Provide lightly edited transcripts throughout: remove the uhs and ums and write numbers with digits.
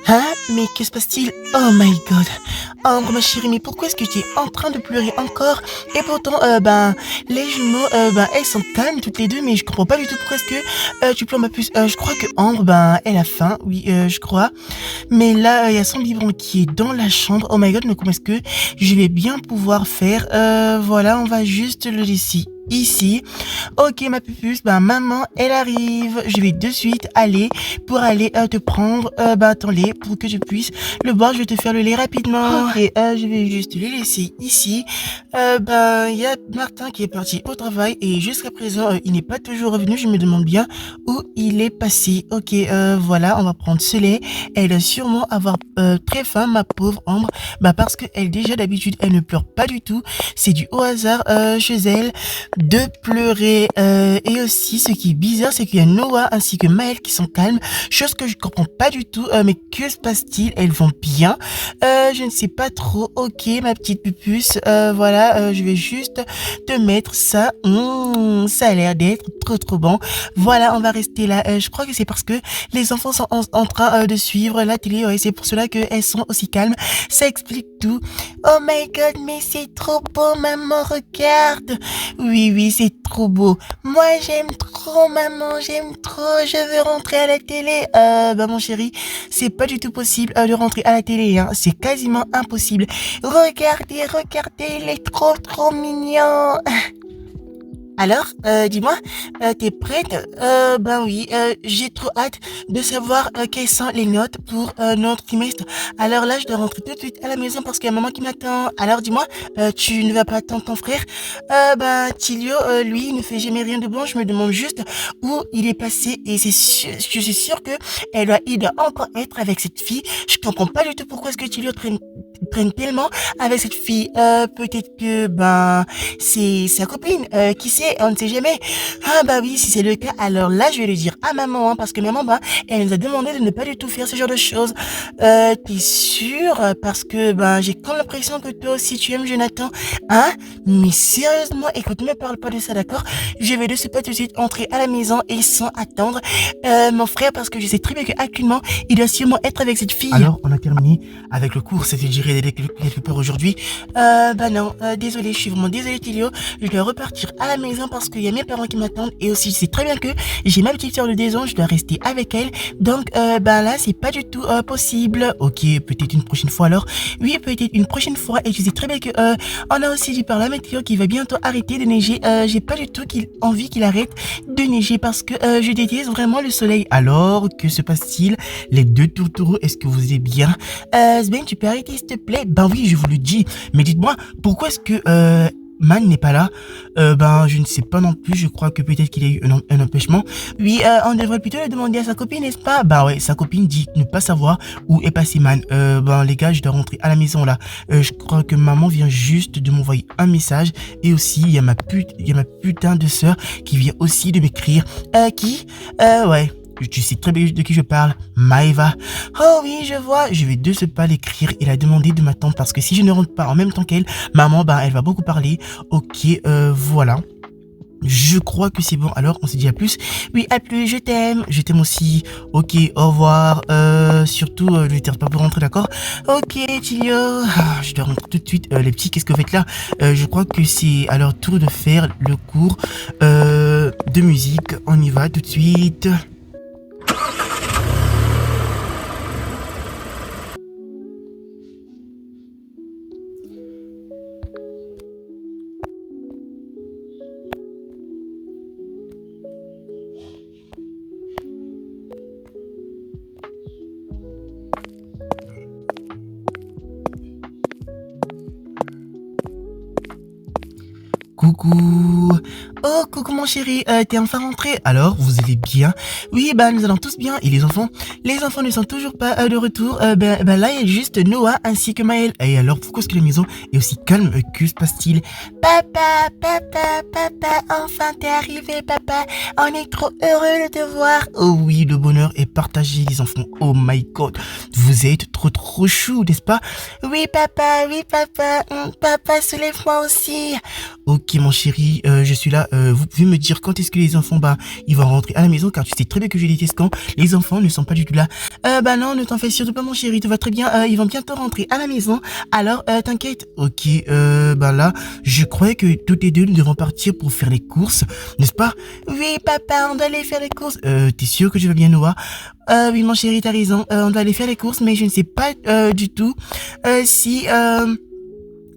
Hein? Mais que se passe-t-il? Oh my god. Ambre, ma chérie, mais pourquoi est-ce que tu es en train de pleurer encore? Et pourtant, les jumeaux, elles sont calmes toutes les deux, mais je comprends pas du tout pourquoi est-ce que tu pleures ma puce. Je crois que Ambre, elle a faim, oui, je crois. Mais là, il y a son biberon qui est dans la chambre. Oh my god, mais comment est-ce que je vais bien pouvoir faire? Voilà, on va juste le laisser ici. Ok, ma pupuce, maman, elle arrive. Je vais de suite aller pour aller te prendre ton lait pour que je puisse le boire. Je vais te faire le lait rapidement. Ok, je vais juste le laisser ici. Il y a Martin qui est parti au travail et jusqu'à présent, il n'est pas toujours revenu. Je me demande bien où il est passé. Ok, voilà, on va prendre ce lait. Elle doit sûrement avoir très faim, ma pauvre Ambre. Parce que elle, déjà d'habitude, elle ne pleure pas du tout. C'est du au hasard chez elle de pleurer. Et aussi, ce qui est bizarre, c'est qu'il y a Noah ainsi que Maëlle qui sont calmes. Chose que je comprends pas du tout. Mais que se passe-t-il? Elles vont bien. Je ne sais pas trop. Ok, ma petite pupuce. Voilà, je vais juste te mettre ça. Ça a l'air d'être trop bon. Voilà, on va rester là. Je crois que c'est parce que les enfants sont en train de suivre la télé. Ouais, c'est pour cela qu'elles sont aussi calmes. Ça explique tout. Oh my god, mais c'est trop beau, maman, regarde. Oui, c'est trop beau. Moi, j'aime trop, maman, j'aime trop. Je veux rentrer à la télé. Mon chéri, c'est pas du tout possible de rentrer à la télé, hein. C'est quasiment impossible. Regardez, il est trop mignon. Alors, dis-moi, t'es prête? Oui, j'ai trop hâte de savoir quelles sont les notes pour notre trimestre. Alors là, je dois rentrer tout de suite à la maison parce qu'il y a maman qui m'attend. Alors dis-moi, tu ne vas pas attendre ton frère? Tilio, lui, il ne fait jamais rien de bon. Je me demande juste où il est passé et c'est sûr, je suis sûre que il doit encore être avec cette fille. Je comprends pas du tout pourquoi est-ce que Tilio traîne tellement avec cette fille. Peut-être que, c'est sa copine. Qui sait? On ne sait jamais. Oui, si c'est le cas, alors là, je vais le dire à maman, hein, parce que maman, elle nous a demandé de ne pas du tout faire ce genre de choses. T'es sûre? Parce que, j'ai comme l'impression que toi aussi tu aimes Jonathan. Hein? Mais sérieusement, écoute, ne me parle pas de ça, d'accord? Je vais de ce pas tout de suite entrer à la maison et sans attendre, mon frère, parce que je sais très bien qu'actuellement, il doit sûrement être avec cette fille. Alors, on a terminé avec le cours, ça fait durer les peurs aujourd'hui. Non, désolé, je suis vraiment désolée, Tilio. Je dois repartir à la maison parce qu'il y a mes parents qui m'attendent et aussi je sais très bien que j'ai ma petite soeur de 2 ans, je dois rester avec elle. Donc là c'est pas du tout possible. Ok, peut-être une prochaine fois alors. Oui, peut-être une prochaine fois et je sais très bien que on a aussi dit par la météo qu'il va bientôt arrêter de neiger. J'ai pas du tout envie qu'il arrête de neiger parce que je déteste vraiment le soleil. Alors, que se passe-t-il? Les deux tourtereaux, est-ce que vous allez bien? Sven, tu peux arrêter s'il te plaît? Oui, je vous le dis. Mais dites-moi, pourquoi est-ce que Man n'est pas là? Je ne sais pas non plus. Je crois que peut-être qu'il a eu un empêchement. Oui, on devrait plutôt le demander à sa copine, n'est-ce pas? Ouais, sa copine dit ne pas savoir où est passé Man. Les gars, je dois rentrer à la maison là. Je crois que maman vient juste de m'envoyer un message. Et aussi, il y a ma putain de sœur qui vient aussi de m'écrire. Qui? Ouais. Tu sais très bien de qui je parle, Maëva. Oh oui, je vois. Je vais de ce pas l'écrire. Il a demandé de m'attendre parce que si je ne rentre pas en même temps qu'elle, maman, elle va beaucoup parler. Ok, voilà. Je crois que c'est bon. Alors, on se dit à plus. Oui, à plus. Je t'aime. Je t'aime aussi. Ok, au revoir. Surtout, ne tarde pas pour rentrer, d'accord? Ok, Tilio. Je dois rentrer tout de suite. Les petits, qu'est-ce que vous faites là? Je crois que c'est à leur tour de faire le cours de musique. On y va tout de suite. Coucou. Oh, coucou mon chéri, t'es enfin rentré. Alors, vous allez bien? Oui, nous allons tous bien. Et les enfants? Les enfants ne sont toujours pas de retour. Là, il y a juste Noah ainsi que Maëlle. Et alors, pourquoi est-ce que la maison est aussi calme? Que se passe-t-il? Papa, enfin t'es arrivé, papa. On est trop heureux de te voir. Oh oui, le bonheur est partagé, les enfants. Oh my god. Vous êtes trop chou, n'est-ce pas? Oui, papa. Papa, soulève-moi aussi. Ok, mon chéri, je suis là vous pouvez me dire quand est-ce que les enfants, bah, ils vont rentrer à la maison, car tu sais très bien que je déteste quand les enfants ne sont pas du tout là. Bah non, ne t'en fais surtout pas, mon chéri, tout va très bien. Ils vont bientôt rentrer à la maison. Alors, t'inquiète. Ok, bah là, je croyais que toutes les deux, nous devons partir pour faire les courses, n'est-ce pas? Oui, papa, on doit aller faire les courses. T'es sûr que tu vas bien, Noah? Oui, mon chéri, t'as raison. On doit aller faire les courses, mais je ne sais pas du tout si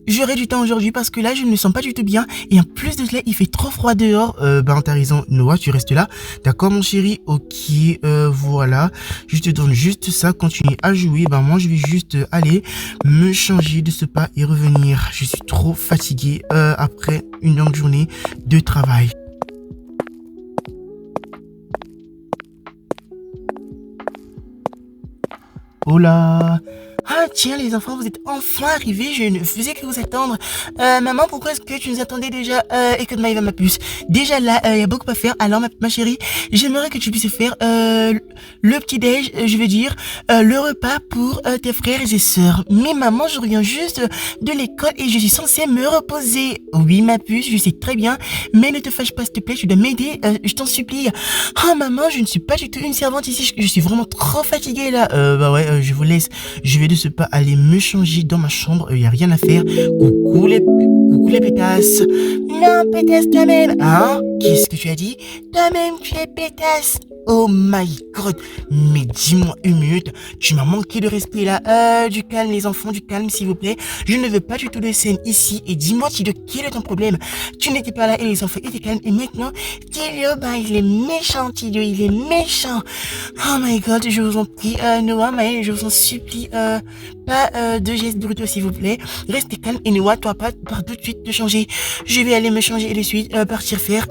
j'aurai du temps aujourd'hui parce que là, je ne me sens pas du tout bien. Et en plus de cela, il fait trop froid dehors. Ben, t'as raison. Noah, tu restes là. D'accord, mon chéri? Ok, voilà. Je te donne juste ça. Continue à jouer. Ben, moi, je vais juste aller me changer de ce pas et revenir. Je suis trop fatigué après une longue journée de travail. Oh là! Ah tiens les enfants, vous êtes enfin arrivés, je ne faisais que vous attendre. Maman, pourquoi est-ce que tu nous attendais déjà? Écoute-moi, Eva, ma puce. Déjà là, il y a beaucoup à faire. Alors ma chérie, j'aimerais que tu puisses faire le petit-déj, je veux dire, le repas pour tes frères et tes sœurs. Mais maman, je reviens juste de l'école et je suis censée me reposer. Oui ma puce, je sais très bien, mais ne te fâche pas s'il te plaît, tu dois m'aider, je t'en supplie. Oh maman, je ne suis pas du tout une servante ici, je suis vraiment trop fatiguée là. Bah ouais, je vous laisse. Je vais de ce pas aller me changer dans ma chambre. Il y a rien à faire. Coucou les pétasses. Non, pétasse toi-même. Hein? Qu'est-ce que tu as dit? Toi-même, tu es pétasse. Oh my god. Mais dis-moi une minute. Tu m'as manqué de respect là. Du calme les enfants, du calme s'il vous plaît. Je ne veux pas du tout de scène ici. Et dis-moi, Tilio, quel est ton problème? Tu n'étais pas là et les enfants étaient calmes. Et maintenant, Tilio, bah il est méchant, Tilio. Il est méchant. Oh my god, je vous en prie. Noah, Maël, je vous en supplie. Pas de gestes brutaux s'il vous plaît. Restez calme et Noah, toi pas tout de suite te changer. Je vais aller me changer et de suite partir faire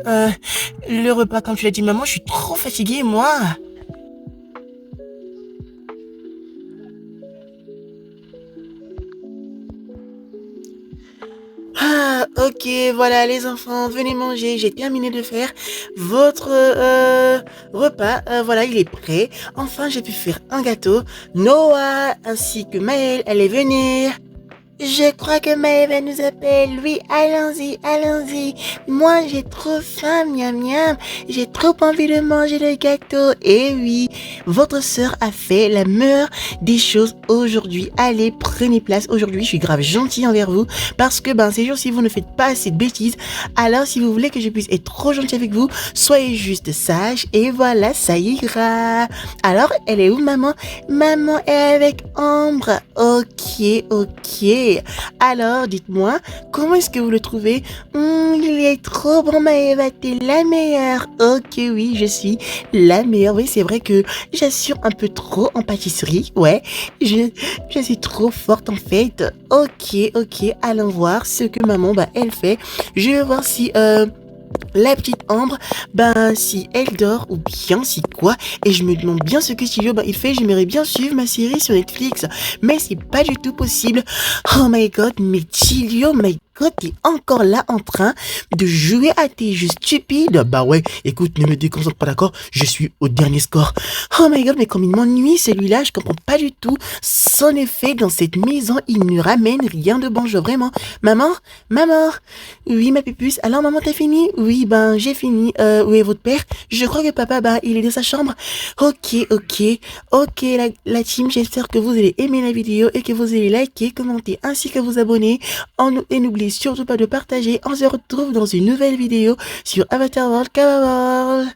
le repas comme tu l'as dit maman. Je suis trop fatiguée moi. Ah, ok, voilà les enfants, venez manger. J'ai terminé de faire votre repas. Voilà, il est prêt. Enfin, j'ai pu faire un gâteau. Noah ainsi que Maëlle, allez venir. Je crois que Maëva nous appelle. Oui, allons-y, allons-y. Moi, j'ai trop faim, miam miam. J'ai trop envie de manger le gâteau. Et oui, votre sœur a fait la meilleure des choses aujourd'hui. Allez, prenez place. Aujourd'hui, je suis grave gentille envers vous parce que ces jours-ci, vous ne faites pas assez de bêtises. Alors, si vous voulez que je puisse être trop gentille avec vous, soyez juste sage et voilà, ça ira. Alors, elle est où, maman? Maman est avec Ambre. Ok, ok. Alors, dites-moi, comment est-ce que vous le trouvez? Il est trop bon, Maëva, t'es la meilleure. Ok, oui, je suis la meilleure. Oui, c'est vrai que j'assure un peu trop en pâtisserie. Ouais, je suis trop forte en fait. Ok, ok, allons voir ce que maman, elle fait. Je vais voir si... la petite Ambre, si elle dort ou bien si quoi, et je me demande bien ce que Tilio, il fait, j'aimerais bien suivre ma série sur Netflix, mais c'est pas du tout possible. Oh my god, mais Tilio, my god, t'es encore là en train de jouer à tes jeux stupides. Bah ouais, écoute, ne me déconcentre pas d'accord, je suis au dernier score. Oh my god, mais comme il m'ennuie celui-là, je comprends pas du tout son effet dans cette maison, il ne ramène rien de bon, je vraiment. Maman, maman, oui ma pupuce, alors maman t'as fini? Oui, j'ai fini. Où est votre père? Je crois que papa, il est dans sa chambre. Ok, ok, ok la team, j'espère que vous allez aimer la vidéo et que vous allez liker, commenter ainsi que vous abonner. Et n'oubliez surtout pas de partager. On se retrouve dans une nouvelle vidéo sur Avatar World Cover World.